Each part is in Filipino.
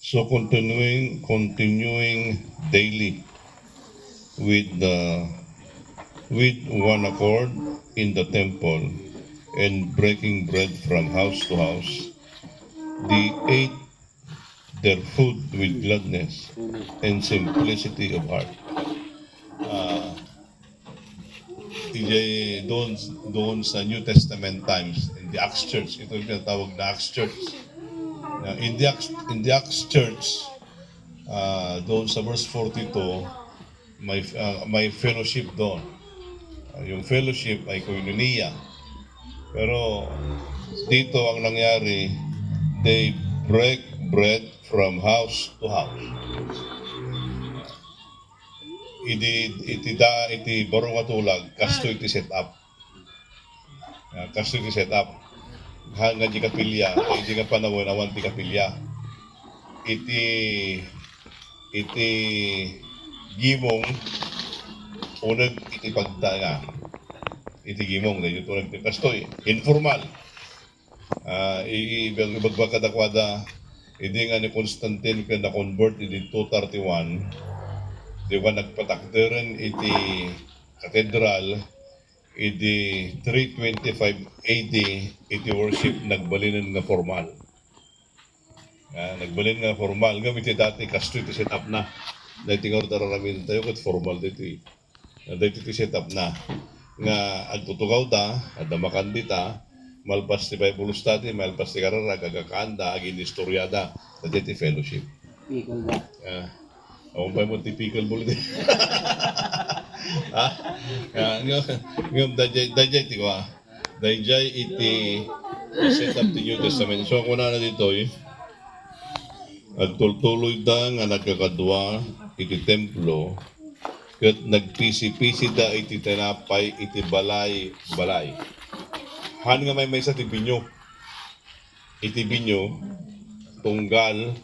So continuing daily with one accord in the temple and breaking bread from house to house, they ate their food with gladness and simplicity of heart. TJ, doon sa New Testament times, in the Acts Church, ito yung tinatawag na Acts Church. In the Acts Church, doon sa verse 42, may fellowship doon. Yung fellowship ay koinonia. Pero dito ang nangyari, they break bread from house to house. Iti barong katulag, kasto iti set up. Kasto iti set up. Hanggang di kapilya, ay di ka panawon, awan di kapilya. Iti gimong, unag iti pagtanga. Iti gimong, dahil ito nagtikastoy. Informal. Ibagbakadakwada, hindi nga ni Constantine ka na-convert iti 231, di ba nagpatakderan iti katedral, iti 325 AD, iti worship nagbalinan nga formal. Nagbalin nga formal. Gamit dati kasto iti set up na. Dahil tingaw tararamin tayo kat formal dito eh. Dahil iti set up na. Nga agtutugaw ta, adamakan dita, malpas ti Bible study, malpas ti karara, gagakanda, agin istoryada, dahil iti fellowship. Pikal ba? Ako pa mo typical bullet. Ngayon, dajay ti ko dajay iti set up the New Testament. So, ako na dito agtultuloy da nga nagkakadwa iti templo ket nagpisi-pisi da iti tinapay iti balay. Han nga may sa tibinyo. Iti binyo, tunggal,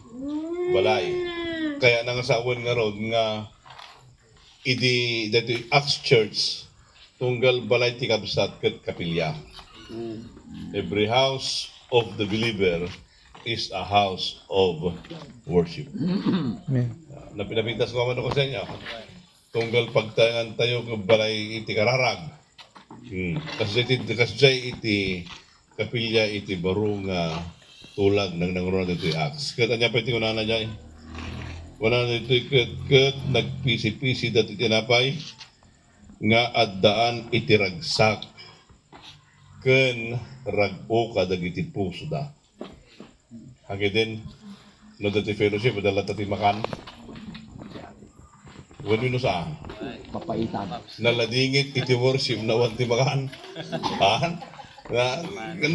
balay. Kaya nangasawan nga rod nga iti dati Acts Church tunggal balay ti kabsat ket kapilya. Every house of the believer is a house of worship. Napinapitas ko man ako sa inyo. Tunggal pagtangan tayo ng balay iti kararag. Kasi iti kapilya iti barong tulag ng nangunan iti Acts. Kaya niya pa iti kunana niya wala na ito ket nagpisi-pisi dati tinapay nga addaan iti ragsak ken rag-o kadagiti puso da. Hanggang din no dati fellowship adala tati makan. Wano no sa Papaitan. naladingit iti worship na wanti makan.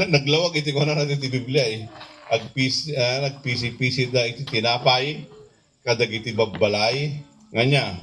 Naglawag iti kuno na iti Biblia eh. Nagpisi-pisi da iti tinapay kadagiti babbalay nganya